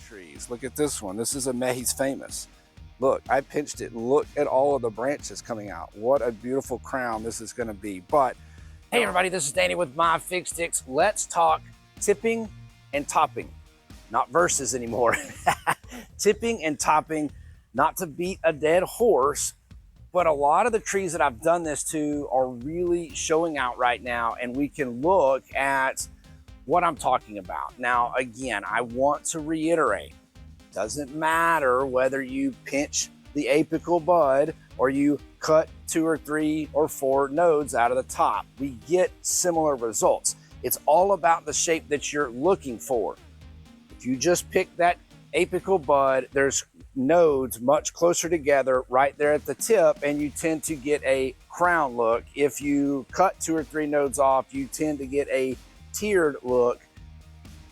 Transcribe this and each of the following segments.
trees. Look at this one. This is a Mehi's Famous. Look, I pinched it. Look at all of the branches coming out. What a beautiful crown this is going to be. But hey everybody, this is Danny with My Fig Sticks. Let's talk tipping and topping. Not verses anymore. Tipping and topping, not to beat a dead horse, but a lot of the trees that I've done this to are really showing out right now, and we can look at what I'm talking about. Now, again, I want to reiterate, doesn't matter whether you pinch the apical bud or you cut 2 or 3 or 4 nodes out of the top. We get similar results. It's all about the shape that you're looking for. If you just pick that apical bud, there's nodes much closer together right there at the tip, and you tend to get a crown look. If you cut 2 or 3 nodes off, you tend to get a tiered look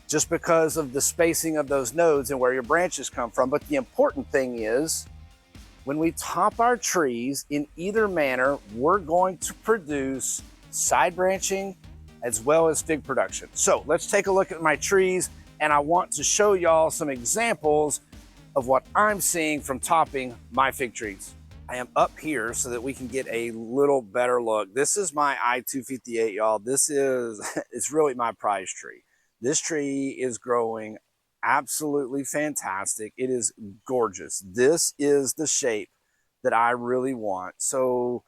just because of the spacing of those nodes and where your branches come from. But the important thing is, when we top our trees in either manner, we're going to produce side branching as well as fig production. So let's take a look at my trees, and I want to show y'all some examples of what I'm seeing from topping my fig trees. I am up here so that we can get a little better look. This is my I-258, y'all. This is, it's really my prize tree. This tree is growing absolutely fantastic. It is gorgeous. This is the shape that I really want. So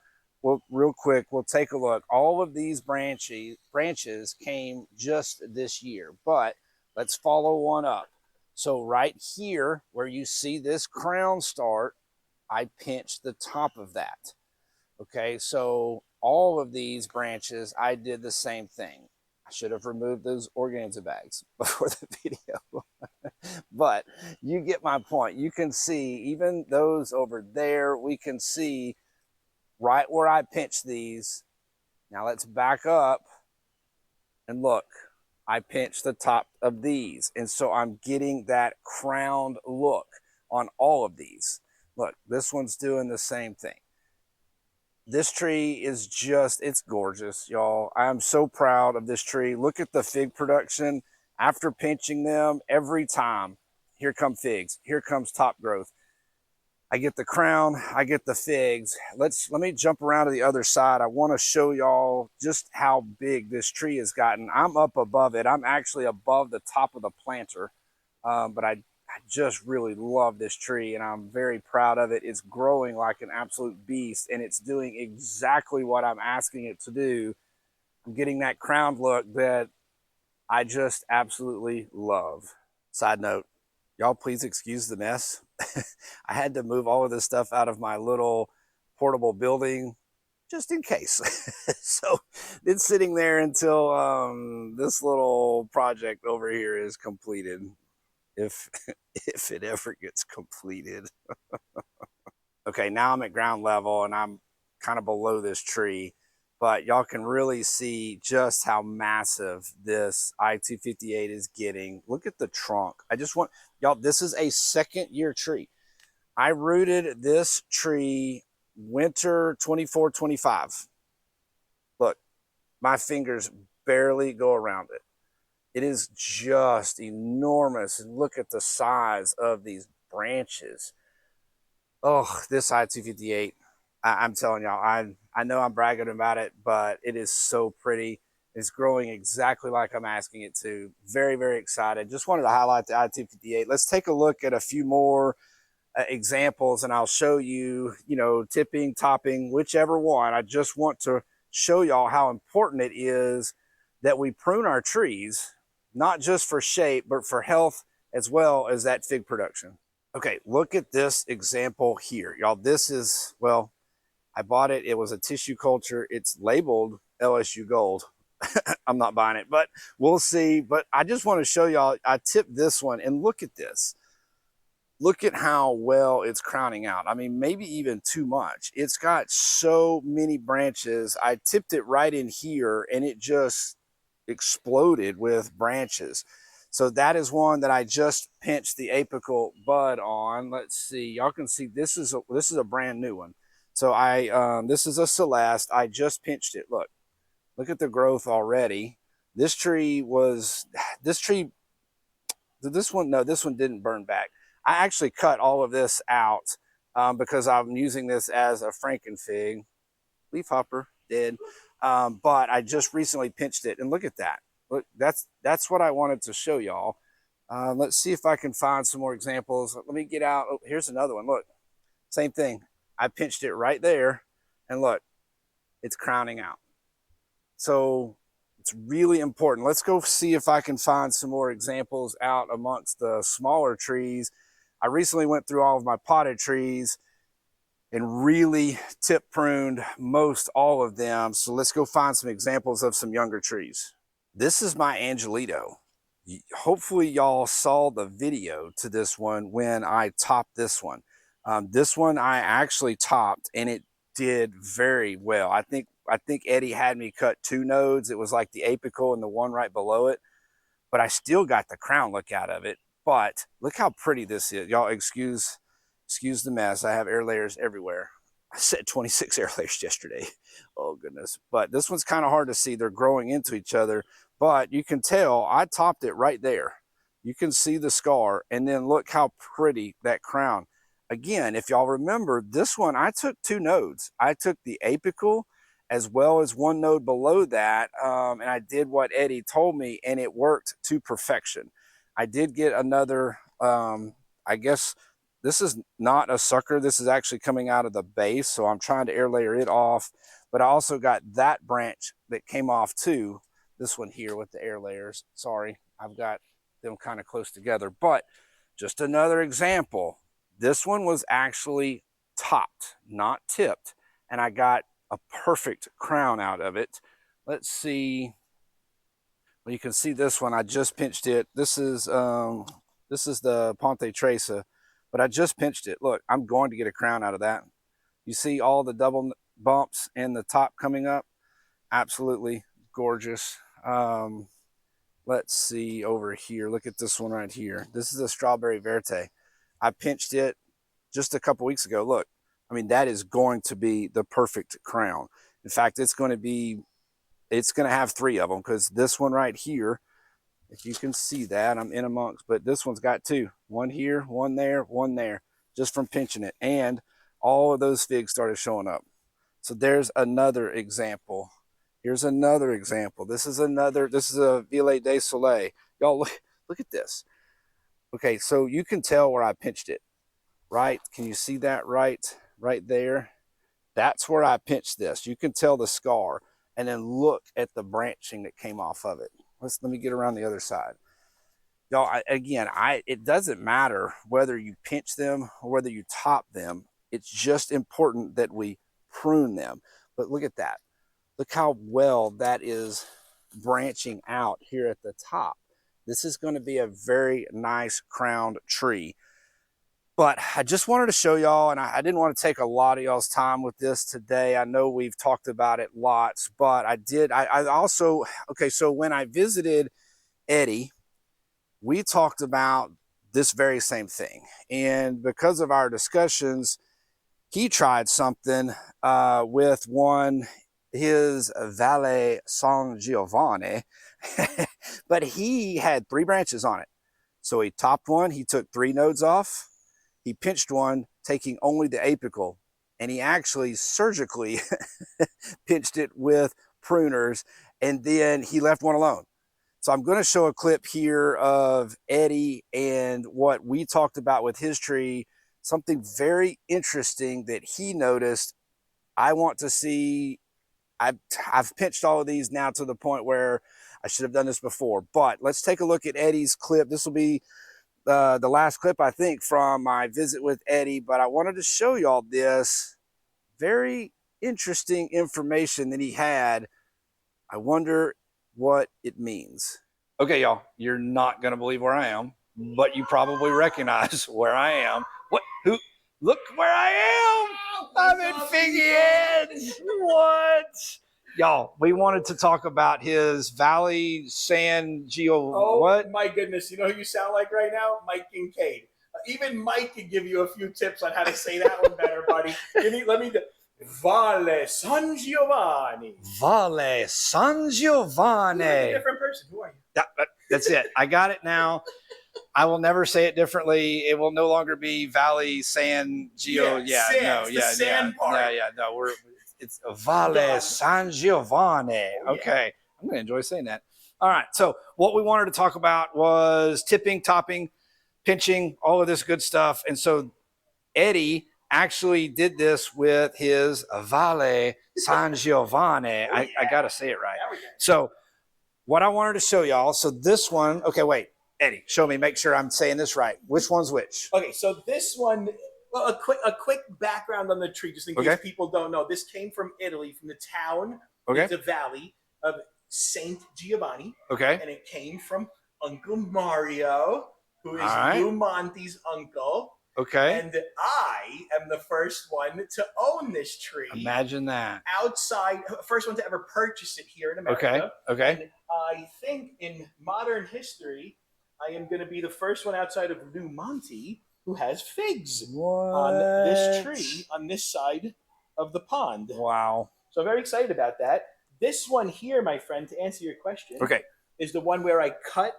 real quick, we'll take a look. All of these branches came just this year, but let's follow one up. So right here, where you see this crown start, I pinched the top of that. Okay, so all of these branches, I did the same thing. I should have removed those organza bags before the video. But you get my point. You can see even those over there, we can see right where I pinched these. Now let's back up and look. I pinched the top of these, and so I'm getting that crowned look on all of these. Look, this one's doing the same thing. This tree is just, it's gorgeous, y'all. I'm so proud of this tree. Look at the fig production. After pinching them, every time, here come figs, here comes top growth. I get the crown, I get the figs. Let me jump around to the other side. I want to show y'all just how big this tree has gotten. I'm up above it. I'm actually above the top of the planter, but I just really love this tree, and I'm very proud of it. It's growing like an absolute beast, and it's doing exactly what I'm asking it to do. I'm getting that crowned look that I just absolutely love. Side note, y'all please excuse the mess. I had to move all of this stuff out of my little portable building just in case. So it's sitting there until this little project over here is completed, if it ever gets completed. Okay, now I'm at ground level and I'm kind of below this tree, but y'all can really see just how massive this I-258 is getting. Look at the trunk. I just want y'all, this is a 2nd year tree. I rooted this tree winter 24-25. Look, my fingers barely go around it. It is just enormous. And look at the size of these branches. Oh, this I-258, I'm telling y'all, I know I'm bragging about it, but it is so pretty. It's growing exactly like I'm asking it to. Very, very excited. Just wanted to highlight the I-258. Let's take a look at a few more examples, and I'll show you, tipping, topping, whichever one. I just want to show y'all how important it is that we prune our trees, not just for shape, but for health as well as that fig production. Okay, look at this example here. Y'all, this is, well, I bought it. It was a tissue culture. It's labeled LSU Gold. I'm not buying it, but we'll see. But I just want to show y'all, I tipped this one, and look at this. Look at how well it's crowning out. I mean, maybe even too much. It's got so many branches. I tipped it right in here, and it just exploded with branches. So that is one that I just pinched the apical bud on. Let's see, y'all can see this is a brand new one. So this is a Celeste. I just pinched it. Look at the growth already. This tree Did this one? No, this one didn't burn back. I actually cut all of this out because I'm using this as a Frankenfig. Leaf hopper, dead. But I just recently pinched it, and look at that. Look, that's what I wanted to show y'all. Let's see if I can find some more examples. Let me get out. Oh, here's another one. Look, same thing. I pinched it right there, and look, it's crowning out. So it's really important. Let's go see if I can find some more examples out amongst the smaller trees. I recently went through all of my potted trees and really tip pruned most all of them. So let's go find some examples of some younger trees. This is my Angelito. Hopefully y'all saw the video to this one when I topped this one. This one I actually topped and it did very well. I think Eddie had me cut 2 nodes. It was like the apical and the one right below it, but I still got the crown look out of it. But look how pretty this is. Y'all excuse the mess. I have air layers everywhere. I said 26 air layers yesterday. Oh goodness. But this one's kind of hard to see. They're growing into each other, but you can tell I topped it right there. You can see the scar, and then look how pretty that crown. Again, if y'all remember, this one, I took 2 nodes. I took the apical as well as 1 node below that, and I did what Eddie told me, and it worked to perfection. I did get another, I guess this is not a sucker. This is actually coming out of the base, so I'm trying to air layer it off. But I also got that branch that came off too. This one here with the air layers. Sorry, I've got them kind of close together. But just another example. This one was actually topped, not tipped, and I got a perfect crown out of it. Let's see. Well, you can see this one. I just pinched it. This is the Ponte Tresa, but I just pinched it. Look, I'm going to get a crown out of that. You see all the double bumps in the top coming up? Absolutely gorgeous. Let's see over here. Look at this one right here. This is a Strawberry Verte. I pinched it just a couple weeks ago. Look, I mean, that is going to be the perfect crown. In fact, it's going to have 3 of them, because this one right here, if you can see that, I'm in amongst, but this one's got 2. 1 here, 1 there, 1 there, just from pinching it. And all of those figs started showing up. So there's another example. Here's another example. This is a Violette de Solleis. Y'all look at this. Okay, so you can tell where I pinched it, right? Can you see that right there? That's where I pinched this. You can tell the scar, and then look at the branching that came off of it. Let me get around the other side. Y'all, it doesn't matter whether you pinch them or whether you top them. It's just important that we prune them. But look at that. Look how well that is branching out here at the top. This is going to be a very nice crowned tree. But I just wanted to show y'all, and I didn't want to take a lot of y'all's time with this today. I know we've talked about it lots, but I also, okay, so when I visited Eddie, we talked about this very same thing. And because of our discussions, he tried something with his Valle San Giovanni, but he had 3 branches on it. So he topped one, he took 3 nodes off, he pinched one, taking only the apical, and he actually surgically pinched it with pruners, and then he left one alone. So I'm going to show a clip here of Eddie and what we talked about with his tree, something very interesting that he noticed. I want to see, I've pinched all of these now to the point where I should have done this before, but let's take a look at Eddie's clip. This will be the last clip, I think, from my visit with Eddie, but I wanted to show y'all this very interesting information that he had. I wonder what it means. Okay, y'all, you're not going to believe where I am, but you probably recognize where I am. What? Who? Look where I am. I'm in Figgy. What? Y'all, we wanted to talk about his Valley San Gio. Oh, what? My goodness. You know who you sound like right now? Mike Kincaid. Even Mike could give you a few tips on how to say that one better, buddy. Let me Valle San Giovanni. Valle San Giovanni. You're like a different person. Who are you? That's it. I got it now. I will never say it differently. It will no longer be Valley San Gio. It's Valle San Giovanni. Okay, I'm gonna enjoy saying that. All right. So what we wanted to talk about was tipping, topping, pinching, all of this good stuff. And so Eddie actually did this with his Valle San Giovanni. I gotta say it right. So what I wanted to show y'all. So this one. Okay, wait. Eddie, show me, make sure I'm saying this right. Which one's which? Okay, so this one, well, a quick background on the tree, just in case people don't know. This came from Italy, from the town, the valley of Saint Giovanni. Okay. And it came from Uncle Mario, who is Lou Monte's uncle. Okay. And I am the first one to own this tree. Imagine that. Outside, first one to ever purchase it here in America. Okay. And I think in modern history, I am going to be the first one outside of Lou Monte who has figs on this tree on this side of the pond. Wow. So I'm very excited about that. This one here, my friend, to answer your question, is the one where I cut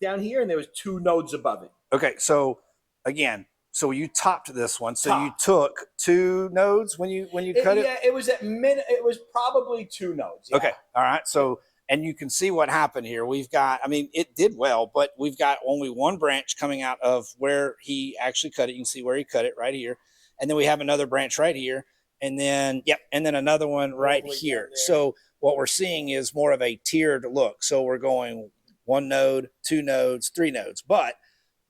down here and there was 2 nodes above it. Okay, so again, so you topped this one. So you took 2 nodes when you cut it? Yeah, it was it was probably 2 nodes. Yeah. Okay. All right. So and you can see what happened here. We've got, I mean, it did well, but we've got only 1 branch coming out of where he actually cut it. You can see where he cut it right here. And then we have another branch right here. And then, and then another one right here. So what we're seeing is more of a tiered look. So we're going 1 node, 2 nodes, 3 nodes. But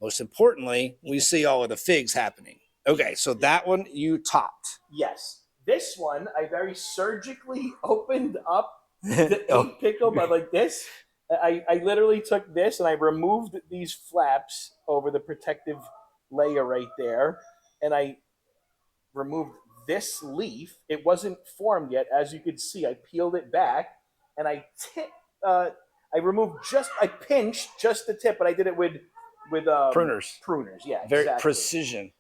most importantly, we see all of the figs happening. Okay, so that one you topped. Yes. This one, I very surgically opened up the apical, but like this. I literally took this and I removed these flaps over the protective layer right there. And I removed this leaf. It wasn't formed yet. As you could see, I peeled it back and I pinched just the tip, but I did it with pruners. Yeah, very precision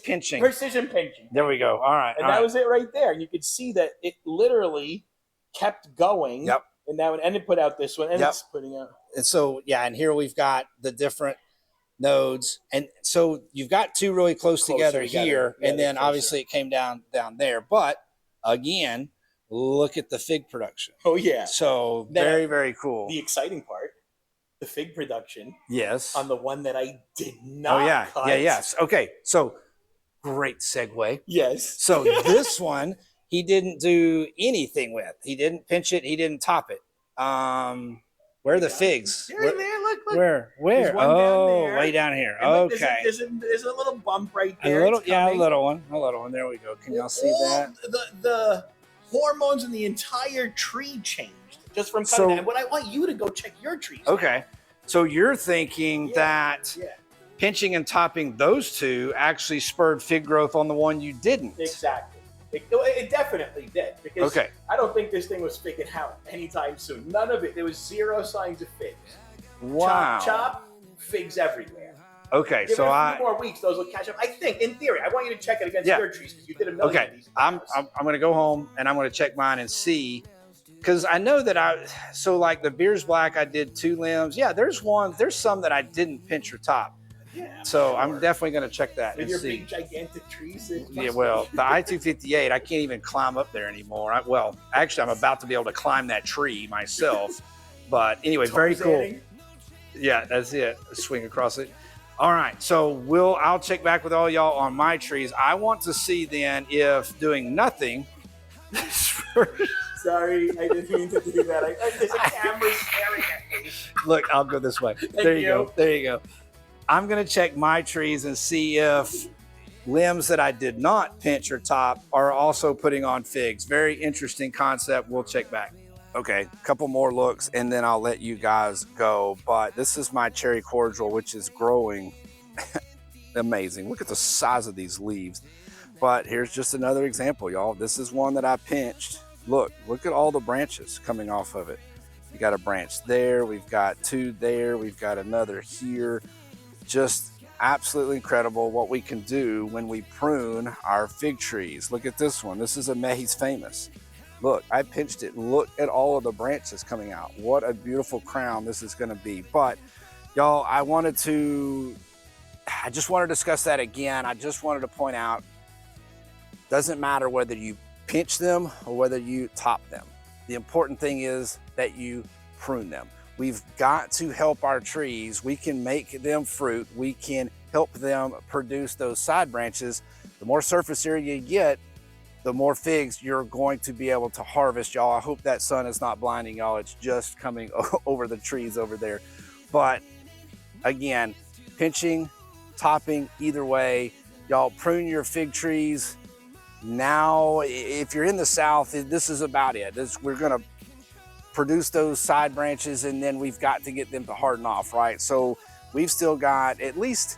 pinching. Precision pinching. There we go. All right. And that was it right there. And you could see that it literally kept going. Yep. And now it put out this one, and it's putting out. And so, and here we've got the different nodes. And so you've got 2 really close together here. And then obviously it came down there. But again, look at the fig production. Oh, yeah. So very, very cool. The exciting part, the fig production. Yes. On the one that I did not cut. Yes. Okay. So great segue. Yes. So this one, he didn't do anything with. He didn't pinch it. He didn't top it. Where are the figs? There, look. Where? There's one down there. Way down here. And look, there's a little bump right there. A little one. There we go. Can y'all see that? The hormones in the entire tree changed just from cutting that. But I want you to go check your trees. Okay. So you're thinking that pinching and topping those 2 actually spurred fig growth on the one you didn't. Exactly. It definitely did, because I don't think this thing was figging out anytime soon. None of it. There was 0 signs of figs. Wow. Chop, figs everywhere. Okay, Give so it a few more weeks, those will catch up. I think, in theory, I want you to check it against your trees, because you did a million of these. I'm going to go home and I'm going to check mine and see, because I know that so like the Beers Black, I did 2 limbs. Yeah, there's some that I didn't pinch or top. Yeah, so I'm definitely going to check that with and your see. Big gigantic trees. Yeah, well, the I-258, I can't even climb up there anymore. Actually, I'm about to be able to climb that tree myself. But anyway, very cool. Yeah, that's it. Swing across it. All right, so I'll check back with all y'all on my trees. I want to see then if doing nothing. Sorry, I didn't mean to do that. There's a camera staring at me. Look, I'll go this way. There you go. I'm going to check my trees and see if limbs that I did not pinch or top are also putting on figs. Very interesting concept. We'll check back. Okay, a couple more looks and then I'll let you guys go. But this is my cherry cordial, which is growing amazing. Look at the size of these leaves. But here's just another example, y'all. This is one that I pinched. Look at all the branches coming off of it. We got a branch there. We've got 2 there. We've got another here. Just absolutely incredible what we can do when we prune our fig trees. Look at this one. This is a Mehi's Famous. Look, I pinched it. Look at all of the branches coming out. What a beautiful crown this is going to be. But Y'all, I just want to discuss that again. I just wanted to point out, doesn't matter whether you pinch them or whether you top them. The important thing is that you prune them. We've got to help our trees. We can make them fruit. We can help them produce those side branches. The more surface area you get, the more figs you're going to be able to harvest, y'all. I hope that sun is not blinding y'all. It's just coming over the trees over there. But again, pinching, topping, either way, y'all prune your fig trees. Now, if you're in the South, this is about it. We're gonna produce those side branches and then we've got to get them to harden off, right? So we've still got at least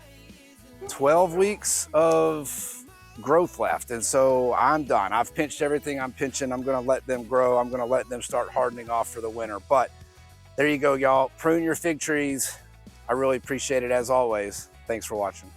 12 weeks of growth left. And so I'm done. I've pinched everything I'm pinching. I'm gonna let them grow. I'm gonna let them start hardening off for the winter. But there you go, y'all. Prune your fig trees. I really appreciate it as always. Thanks for watching.